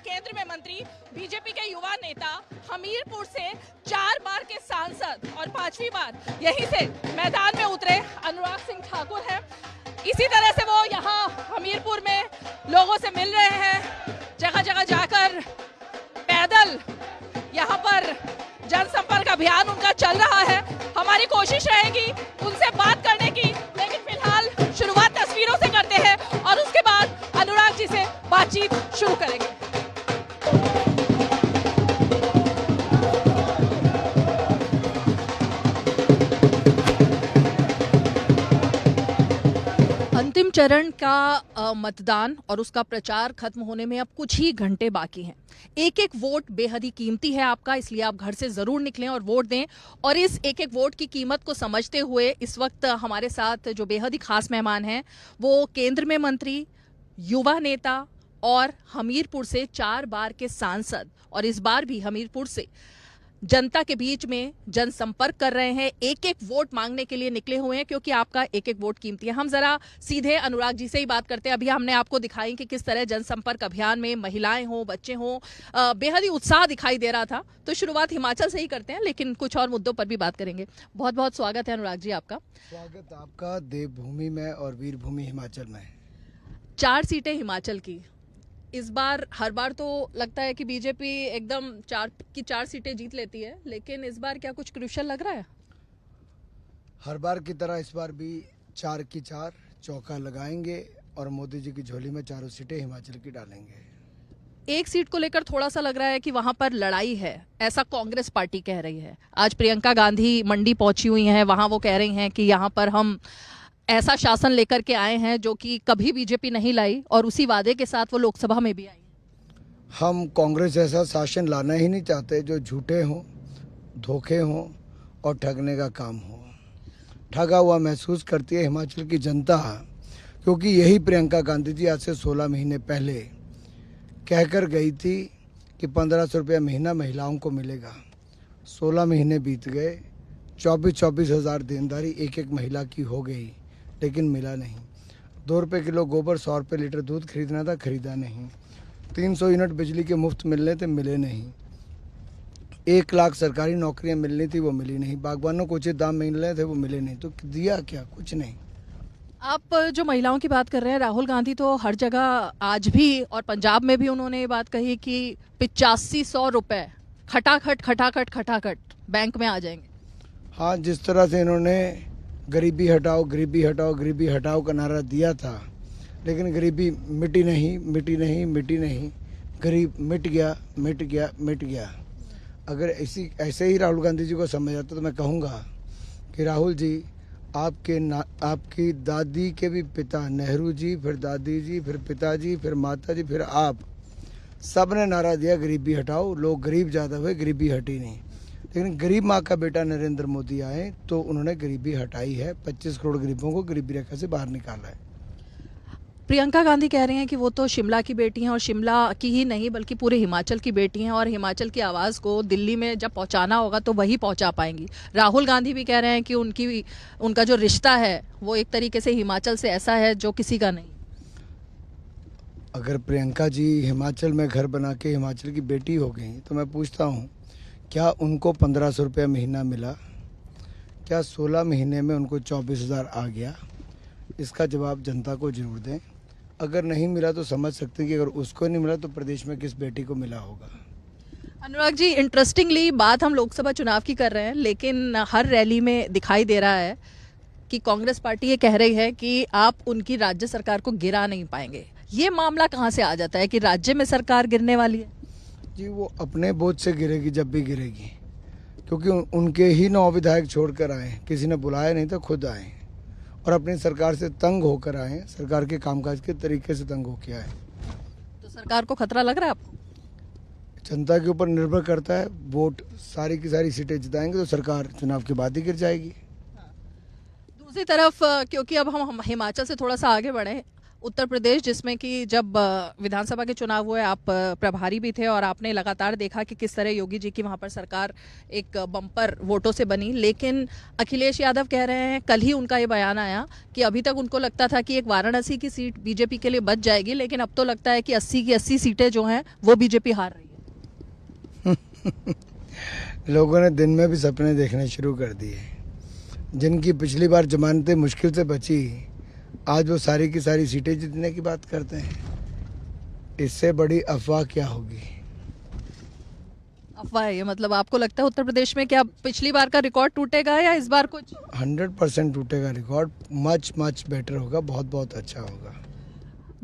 केंद्र में मंत्री, बीजेपी के युवा नेता, हमीरपुर से 4 बार के सांसद और 5वीं बार यहीं से मैदान में उतरे अनुराग सिंह ठाकुर हैं। इसी तरह से वो यहाँ हमीरपुर में लोगों से मिल रहे हैं, जगह जगह जाकर पैदल यहाँ पर जनसंपर्क अभियान उनका चल रहा है। हमारी कोशिश रहेगी उनसे बात करने की, लेकिन फिलहाल शुरुआत तस्वीरों से करते हैं और उसके बाद अनुराग जी से बातचीत शुरू करेंगे। अंतिम चरण का मतदान और उसका प्रचार खत्म होने में अब कुछ ही घंटे बाकी हैं। एक एक वोट बेहद ही कीमती है आपका, इसलिए आप घर से जरूर निकलें और वोट दें। और इस एक एक वोट की कीमत को समझते हुए इस वक्त हमारे साथ जो बेहद ही खास मेहमान हैं वो केंद्र में मंत्री, युवा नेता और हमीरपुर से 4 बार के सांसद और इस बार भी हमीरपुर से जनता के बीच में जनसंपर्क कर रहे हैं। एक एक वोट मांगने के लिए निकले हुए हैं, क्योंकि आपका एक एक वोट कीमती है। हम जरा सीधे अनुराग जी से ही बात करते हैं। अभी हमने आपको दिखाई कि किस तरह जनसंपर्क अभियान में महिलाएं हों, बच्चे हों, बेहद ही उत्साह दिखाई दे रहा था। तो शुरुआत हिमाचल से ही करते हैं, लेकिन कुछ और मुद्दों पर भी बात करेंगे। बहुत बहुत स्वागत है अनुराग जी आपका। स्वागत आपका देवभूमि में और वीरभूमि हिमाचल में। 4 सीटें हिमाचल की। इस बार हर बार तो लगता है कि बीजेपी एकदम 4 सीटें जीत लेती है, लेकिन इस बार क्या कुछ क्रूशल लग रहा है? हर बार की तरह इस बार भी 4 की 4 चौका लगाएंगे और मोदी जी की झोली में 4 सीटें हिमाचल की डालेंगे। एक सीट को लेकर थोड़ा सा लग रहा है कि वहां पर लड़ाई है, ऐसा कांग्रेस पार्टी कह रही है। आज प्रियंका गांधी मंडी पहुंची हुई हैं, वहां वो कह रही हैं कि यहाँ पर हम ऐसा शासन लेकर के आए हैं जो कि कभी बीजेपी नहीं लाई, और उसी वादे के साथ वो लोकसभा में भी आई हैं। हम कांग्रेस ऐसा शासन लाना ही नहीं चाहते जो झूठे हों, धोखे हों और ठगने का काम हो। ठगा हुआ महसूस करती है हिमाचल की जनता, क्योंकि यही प्रियंका गांधी जी आज से 16 महीने पहले कहकर गई थी कि 1500 रुपया महीना महिलाओं को मिलेगा। 16 महीने बीत गए, 24 हज़ार देनदारी एक एक महिला की हो गई, लेकिन मिला नहीं। 2 रुपये किलो गोबर, 100 रुपये लीटर दूध खरीदना था, खरीदा नहीं। 300 यूनिट बिजली के मुफ्त मिलने थे, मिले नहीं। 1 लाख सरकारी नौकरियां मिलनी थी, वो मिली नहीं। बागबानों को उचित दाम मिलने थे, वो मिले नहीं। तो दिया क्या? कुछ नहीं। आप जो महिलाओं की बात कर रहे हैं, राहुल गांधी तो हर जगह आज भी और पंजाब में भी उन्होंने ये बात कही कि 8500 रुपये खटाखट बैंक में आ जाएंगे। हाँ, जिस तरह से इन्होंने गरीबी हटाओ, गरीबी हटाओ, गरीबी हटाओ का नारा दिया था, लेकिन गरीबी मिटी नहीं। गरीब मिट गया। अगर ऐसे ही राहुल गांधी जी को समझ आता तो मैं कहूँगा कि राहुल जी, आपकी दादी के भी पिता नेहरू जी, फिर दादी जी, फिर पिताजी, फिर माता जी, फिर आप, सब ने नारा दिया गरीबी हटाओ। लोग गरीब ज़्यादा हुए, गरीबी हटी नहीं। लेकिन गरीब माँ का बेटा नरेंद्र मोदी आए तो उन्होंने गरीबी हटाई है। 25 करोड़ गरीबों को गरीबी रेखा से बाहर निकाला है। प्रियंका गांधी कह रही हैं कि वो तो शिमला की बेटी हैं, और शिमला की ही नहीं बल्कि पूरे हिमाचल की बेटी हैं, और हिमाचल की आवाज़ को दिल्ली में जब पहुंचाना होगा तो वही पहुंचा पाएंगी। राहुल गांधी भी कह रहे हैं कि उनका जो रिश्ता है वो एक तरीके से हिमाचल से ऐसा है जो किसी का नहीं। अगर प्रियंका जी हिमाचल में घर बना के हिमाचल की बेटी हो गई तो मैं पूछता हूँ, क्या उनको 1500 रुपया महीना मिला? क्या 16 महीने में उनको 24 हज़ार आ गया? इसका जवाब जनता को जरूर दें। अगर नहीं मिला तो समझ सकते हैं कि अगर उसको नहीं मिला तो प्रदेश में किस बेटी को मिला होगा। अनुराग जी, इंटरेस्टिंगली बात हम लोकसभा चुनाव की कर रहे हैं, लेकिन हर रैली में दिखाई दे रहा है कि कांग्रेस पार्टी ये कह रही है कि आप उनकी राज्य सरकार को गिरा नहीं पाएंगे। ये मामला कहाँ से आ जाता है कि राज्य में सरकार गिरने वाली है? जी, वो अपने बोझ से गिरेगी जब भी गिरेगी, क्योंकि उनके ही 9 विधायक छोड़कर आए। किसी ने बुलाया नहीं तो खुद आए और अपनी सरकार से तंग होकर आए, सरकार के कामकाज के तरीके से तंग होकर आए। तो सरकार को खतरा लग रहा है आपको? जनता के ऊपर निर्भर करता है। वोट सारी की सारी सीटें जिताएंगे तो सरकार चुनाव के बाद ही गिर जाएगी। दूसरी तरफ, क्योंकि अब हम हिमाचल से थोड़ा सा आगे बढ़े, उत्तर प्रदेश, जिसमें कि जब विधानसभा के चुनाव हुए आप प्रभारी भी थे और आपने लगातार देखा कि किस तरह योगी जी की वहां पर सरकार एक बम्पर वोटों से बनी, लेकिन अखिलेश यादव कह रहे हैं, कल ही उनका ये बयान आया कि अभी तक उनको लगता था कि एक वाराणसी की सीट बीजेपी के लिए बच जाएगी, लेकिन अब तो लगता है कि 80 की 80 सीटें जो हैं वो बीजेपी हार रही है। लोगों ने दिन में भी सपने देखने शुरू कर दिए। जिनकी पिछली बार जमानतें मुश्किल से बची, आज वो सारी की सारी सीटें जीतने की बात करते हैं। इससे बड़ी अफवाह क्या होगी? अफवाह है ये, मतलब आपको लगता है उत्तर प्रदेश में क्या पिछली बार का रिकॉर्ड टूटेगा या इस बार कुछ? 100% टूटेगा रिकॉर्ड। मच मच बेटर होगा, बहुत बहुत अच्छा होगा।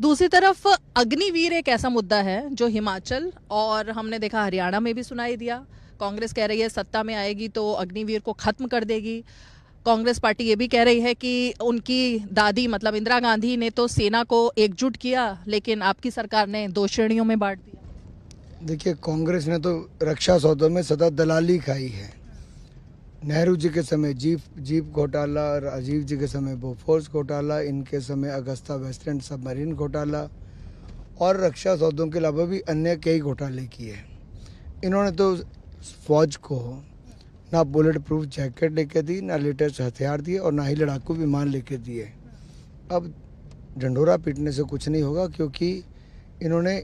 दूसरी तरफ अग्निवीर एक ऐसा मुद्दा है जो हिमाचल और हमने देखा हरियाणा में भी सुनाई दिया। कांग्रेस कह रही है सत्ता में आएगी तो अग्निवीर को खत्म कर देगी। कांग्रेस पार्टी ये भी कह रही है कि उनकी दादी मतलब इंदिरा गांधी ने तो सेना को एकजुट किया, लेकिन आपकी सरकार ने 2 श्रेणियों में बांट दिया। देखिए, कांग्रेस ने तो रक्षा सौदों में सदा दलाली खाई है। नेहरू जी के समय जीप घोटाला, राजीव जी के समय बोफोर्स घोटाला, इनके समय अगस्ता वेस्टलैंड सबमरीन घोटाला और रक्षा सौदों के अलावा भी अन्य कई घोटाले किए। इन्होंने तो फौज को ना बुलेट प्रूफ जैकेट लेके दी, ना लेटेस्ट हथियार दिए और ना ही लड़ाकू विमान लेके दिए। अब ढंढोरा पीटने से कुछ नहीं होगा, क्योंकि इन्होंने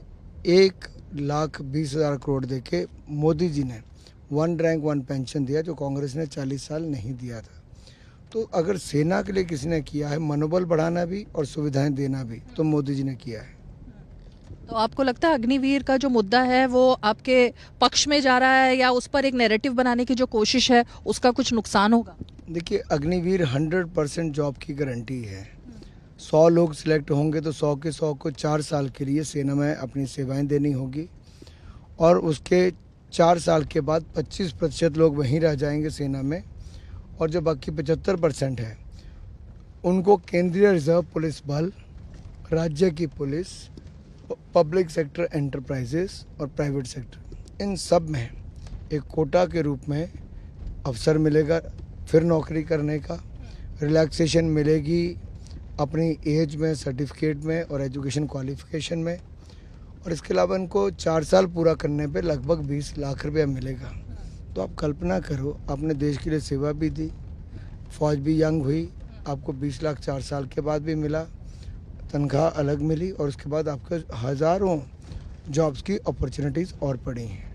1,20,000 करोड़ देके मोदी जी ने 1 रैंक 1 पेंशन दिया, जो कांग्रेस ने 40 साल नहीं दिया था। तो अगर सेना के लिए किसी ने किया है मनोबल बढ़ाना भी और सुविधाएं देना भी, तो मोदी जी ने किया है। तो आपको लगता है अग्निवीर का जो मुद्दा है वो आपके पक्ष में जा रहा है या उस पर एक नैरेटिव बनाने की जो कोशिश है उसका कुछ नुकसान होगा? देखिए, अग्निवीर 100% जॉब की गारंटी है। 100 लोग सिलेक्ट होंगे तो 100 के 100 को 4 साल के लिए सेना में अपनी सेवाएं देनी होगी और उसके 4 साल के बाद 25% लोग वहीं रह जाएंगे सेना में, और जो बाकी 75% है उनको केंद्रीय रिजर्व पुलिस बल, राज्य की पुलिस, पब्लिक सेक्टर एंटरप्राइजेस और प्राइवेट सेक्टर, इन सब में एक कोटा के रूप में अवसर मिलेगा फिर नौकरी करने का। रिलैक्सेशन मिलेगी अपनी एज में, सर्टिफिकेट में और एजुकेशन क्वालिफिकेशन में, और इसके अलावा इनको 4 साल पूरा करने पे लगभग 20 लाख रुपया मिलेगा। तो आप कल्पना करो, आपने देश के लिए सेवा भी दी, फौज भी यंग हुई, आपको 20 लाख 4 साल के बाद भी मिला, तनख्वाह अलग मिली, और उसके बाद आपके हज़ारों जॉब्स की अपॉर्चुनिटीज़ और पड़ी हैं।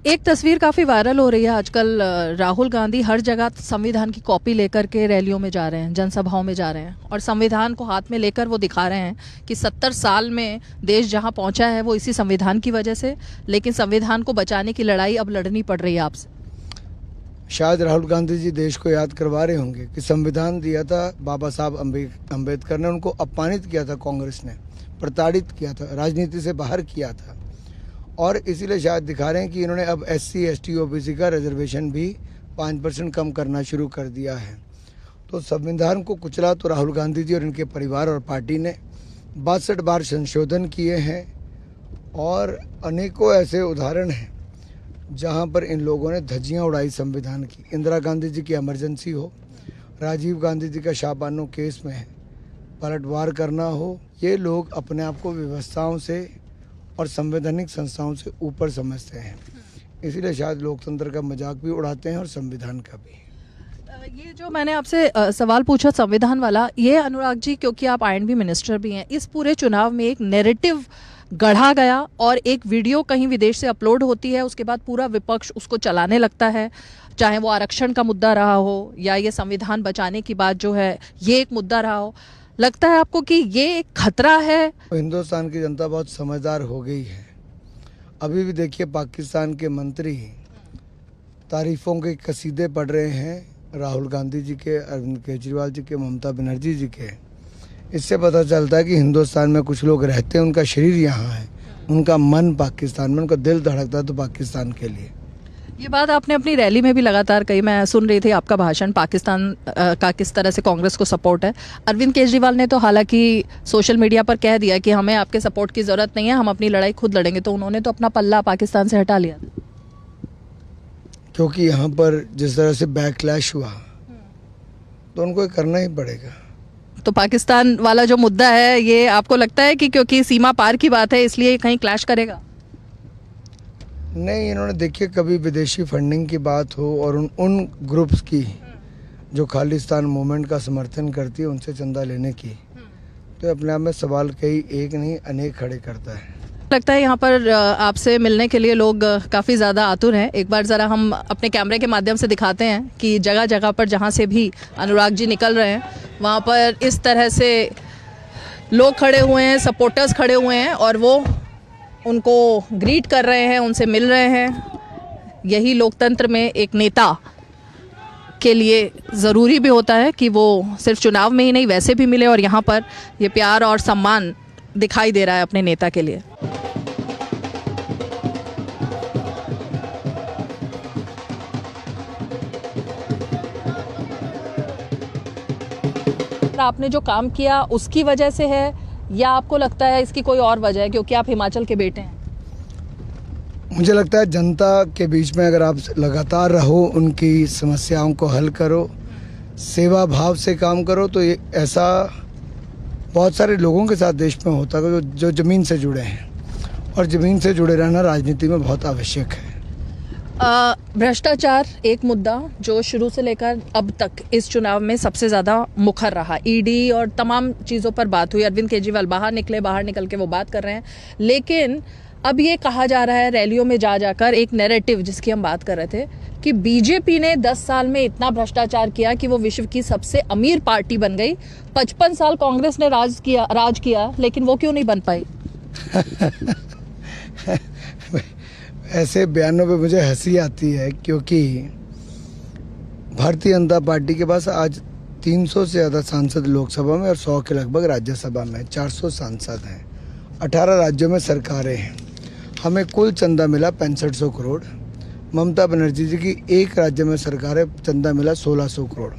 एक तस्वीर काफ़ी वायरल हो रही है आजकल, राहुल गांधी हर जगह संविधान की कॉपी लेकर के रैलियों में जा रहे हैं, जनसभाओं में जा रहे हैं और संविधान को हाथ में लेकर वो दिखा रहे हैं कि 70 साल में देश जहां पहुंचा है वो इसी संविधान की वजह से, लेकिन संविधान को बचाने की लड़ाई अब लड़नी पड़ रही है आपसे। शायद राहुल गांधी जी देश को याद करवा रहे होंगे कि संविधान दिया था बाबा साहब अम्बेडकर ने, उनको अपमानित किया था कांग्रेस ने, प्रताड़ित किया था, राजनीति से बाहर किया था, और इसीलिए शायद दिखा रहे हैं कि इन्होंने अब SC ST OBC का रिजर्वेशन भी 5% कम करना शुरू कर दिया है। तो संविधान को कुचला तो राहुल गांधी जी और इनके परिवार और पार्टी ने 62 बार संशोधन किए हैं, और अनेकों ऐसे उदाहरण हैं जहां पर इन लोगों ने धज्जियां उड़ाई संविधान की। इंदिरा गांधी जी की इमरजेंसी हो, राजीव गांधी जी का शाहबानो केस में पलटवार करना हो, ये लोग अपने आप को व्यवस्थाओं से और संवैधानिक संस्थाओं से ऊपर समझते हैं, इसीलिए शायद लोकतंत्र का मजाक भी उड़ाते हैं और संविधान का भी। ये जो मैंने आपसे सवाल पूछा संविधान वाला, ये अनुराग जी क्योंकि आप INB मिनिस्टर भी हैं, इस पूरे चुनाव में एक नैरेटिव गढ़ा गया और एक वीडियो कहीं विदेश से अपलोड होती है, उसके बाद पूरा विपक्ष उसको चलाने लगता है, चाहे वो आरक्षण का मुद्दा रहा हो या ये संविधान बचाने की बात जो है ये एक मुद्दा रहा हो। लगता है आपको कि ये एक खतरा है? हिंदुस्तान की जनता बहुत समझदार हो गई है। अभी भी देखिए, पाकिस्तान के मंत्री तारीफों के कसीदे पढ़ रहे हैं राहुल गांधी जी के, अरविंद केजरीवाल जी के, ममता बनर्जी जी के। इससे पता चलता है कि हिंदुस्तान में कुछ लोग रहते हैं, उनका शरीर यहाँ है, उनका मन पाकिस्तान में, उनका दिल धड़कता है तो पाकिस्तान के लिए। ये बात आपने अपनी रैली में भी लगातार कही, मैं सुन रही थी आपका भाषण, पाकिस्तान का किस तरह से कांग्रेस को सपोर्ट है। अरविंद केजरीवाल ने तो हालांकि सोशल मीडिया पर कह दिया कि हमें आपके सपोर्ट की ज़रूरत नहीं है, हम अपनी लड़ाई खुद लड़ेंगे, तो उन्होंने तो अपना पल्ला पाकिस्तान से हटा लिया, क्योंकि यहाँ पर जिस तरह से बैकलैश हुआ तो उनको ये करना ही पड़ेगा। तो पाकिस्तान वाला जो मुद्दा है ये आपको लगता है कि क्योंकि सीमा पार की बात है इसलिए कहीं क्लैश करेगा? नहीं, इन्होंने देखिए कभी विदेशी फंडिंग की बात हो और उन ग्रुप्स की जो खालिस्तान मूवमेंट का समर्थन करती है उनसे चंदा लेने की, तो अपने आप में सवाल कई एक नहीं अनेक खड़े करता है। लगता है यहाँ पर आपसे मिलने के लिए लोग काफ़ी ज़्यादा आतुर हैं। एक बार ज़रा हम अपने कैमरे के माध्यम से दिखाते हैं कि जगह जगह पर जहाँ से भी अनुराग जी निकल रहे हैं वहाँ पर इस तरह से लोग खड़े हुए हैं, सपोर्टर्स खड़े हुए हैं और वो उनको ग्रीट कर रहे हैं, उनसे मिल रहे हैं। यही लोकतंत्र में एक नेता के लिए ज़रूरी भी होता है कि वो सिर्फ चुनाव में ही नहीं वैसे भी मिले, और यहाँ पर ये प्यार और सम्मान दिखाई दे रहा है अपने नेता के लिए। आपने जो काम किया उसकी वजह से है या आपको लगता है इसकी कोई और वजह है क्योंकि आप हिमाचल के बेटे हैं? मुझे लगता है जनता के बीच में अगर आप लगातार रहो, उनकी समस्याओं को हल करो, सेवा भाव से काम करो, तो ये ऐसा बहुत सारे लोगों के साथ देश में होता है जो ज़मीन से जुड़े हैं, और ज़मीन से जुड़े रहना राजनीति में बहुत आवश्यक है। भ्रष्टाचार एक मुद्दा जो शुरू से लेकर अब तक इस चुनाव में सबसे ज़्यादा मुखर रहा। ईडी और तमाम चीज़ों पर बात हुई। अरविंद केजरीवाल बाहर निकल के वो बात कर रहे हैं, लेकिन अब ये कहा जा रहा है रैलियों में जाकर एक नैरेटिव जिसकी हम बात कर रहे थे कि बीजेपी ने 10 साल में इतना भ्रष्टाचार किया कि वो विश्व की सबसे अमीर पार्टी बन गई। 55 साल कांग्रेस ने राज किया लेकिन वो क्यों नहीं बन पाई? ऐसे बयानों पे मुझे हंसी आती है क्योंकि भारतीय जनता पार्टी के पास आज 300 से ज़्यादा सांसद लोकसभा में और 100 के लगभग राज्यसभा में, 400 सांसद हैं, 18 राज्यों में सरकारें हैं। हमें कुल चंदा मिला 6500 करोड़। ममता बनर्जी जी की एक राज्य में सरकार है, चंदा मिला 1600 करोड़।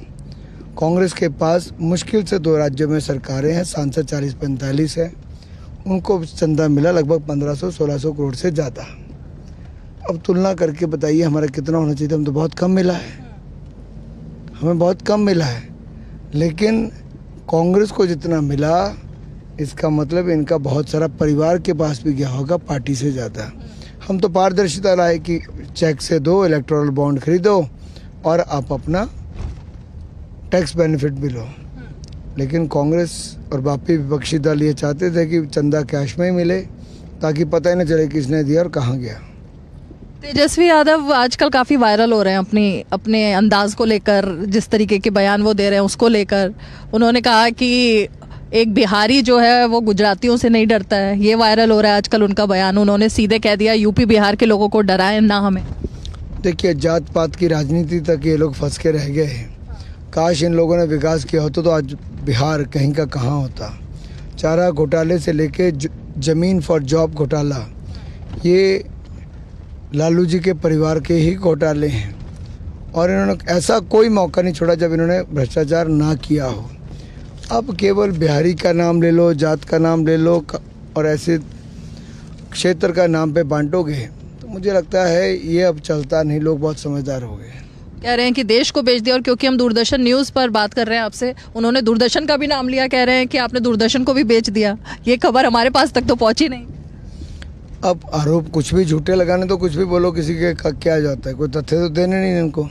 कांग्रेस के पास मुश्किल से 2 राज्यों में सरकारें हैं, सांसद 40-45 है, उनको चंदा मिला लगभग 1500-1600 करोड़ से ज़्यादा। अब तुलना करके बताइए हमारा कितना होना चाहिए? हम तो बहुत कम मिला है, हमें बहुत कम मिला है। लेकिन कांग्रेस को जितना मिला इसका मतलब इनका बहुत सारा परिवार के पास भी गया होगा पार्टी से ज़्यादा। हम तो पारदर्शिता लाए कि चेक से दो, इलेक्टोरल बॉन्ड खरीदो और आप अपना टैक्स बेनिफिट भी लो। लेकिन कांग्रेस और बाकी विपक्षी दल ये चाहते थे कि चंदा कैश में ही मिले ताकि पता ही न चले किसने दिया और कहाँ गया। तेजस्वी यादव आजकल काफ़ी वायरल हो रहे हैं अपने अंदाज को लेकर, जिस तरीके के बयान वो दे रहे हैं उसको लेकर। उन्होंने कहा कि एक बिहारी जो है वो गुजरातियों से नहीं डरता है, ये वायरल हो रहा है आजकल उनका बयान। उन्होंने सीधे कह दिया यूपी बिहार के लोगों को डराएं ना हमें। देखिए, जात पात की राजनीति तक ये लोग फंस के रह गए हैं। काश इन लोगों ने विकास किया होता तो आज बिहार कहीं का कहाँ होता। चारा घोटाले से लेके ज़मीन फॉर जॉब घोटाला, ये लालू जी के परिवार के ही घोटाले हैं, और इन्होंने ऐसा कोई मौका नहीं छोड़ा जब इन्होंने भ्रष्टाचार ना किया हो। अब केवल बिहारी का नाम ले लो, जात का नाम ले लो और ऐसे क्षेत्र का नाम पे बांटोगे तो मुझे लगता है ये अब चलता नहीं। लोग बहुत समझदार हो गए। कह रहे हैं कि देश को बेच दिया, और क्योंकि हम दूरदर्शन न्यूज़ पर बात कर रहे हैं आपसे, उन्होंने दूरदर्शन का भी नाम लिया। कह रहे हैं कि आपने दूरदर्शन को भी बेच दिया। ये खबर हमारे पास तक तो पहुंची नहीं। अब आरोप कुछ भी झूठे लगाने तो कुछ भी बोलो, किसी के क्या जाता है, कोई तथ्य तो देने नहीं इनको।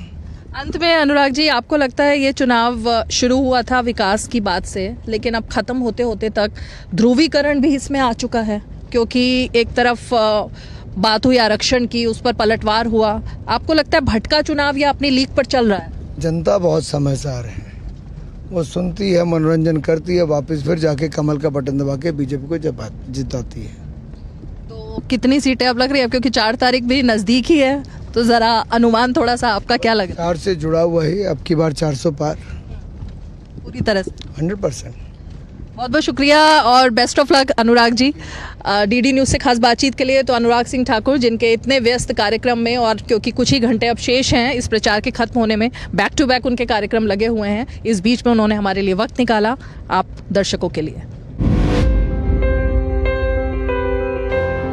अंत में अनुराग जी, आपको लगता है ये चुनाव शुरू हुआ था विकास की बात से, लेकिन अब खत्म होते होते तक ध्रुवीकरण भी इसमें आ चुका है? क्योंकि एक तरफ बात हुई आरक्षण की, उस पर पलटवार हुआ। आपको लगता है भटका चुनाव या अपनी लीक पर चल रहा है? जनता बहुत समझदार है, वो सुनती है, मनोरंजन करती है, वापस फिर जाके कमल का बटन दबा के बीजेपी को जिताती है। तो कितनी सीटें अब लग रही है, क्योंकि 4 तारीख भी नज़दीक ही है, तो ज़रा अनुमान थोड़ा सा आपका क्या लग रहा है? 4 से जुड़ा हुआ है, अब की बार 400 पार पूरी तरह से 100%। बहुत बहुत शुक्रिया और best of luck Anurag ji. DD news से खास बातचीत के लिए तो अनुराग सिंह ठाकुर, जिनके इतने व्यस्त कार्यक्रम में, और क्योंकि कुछ ही घंटे अब शेष हैं इस प्रचार के खत्म होने में, बैक टू बैक उनके कार्यक्रम लगे हुए हैं, इस बीच में उन्होंने हमारे लिए वक्त निकाला आप दर्शकों के लिए।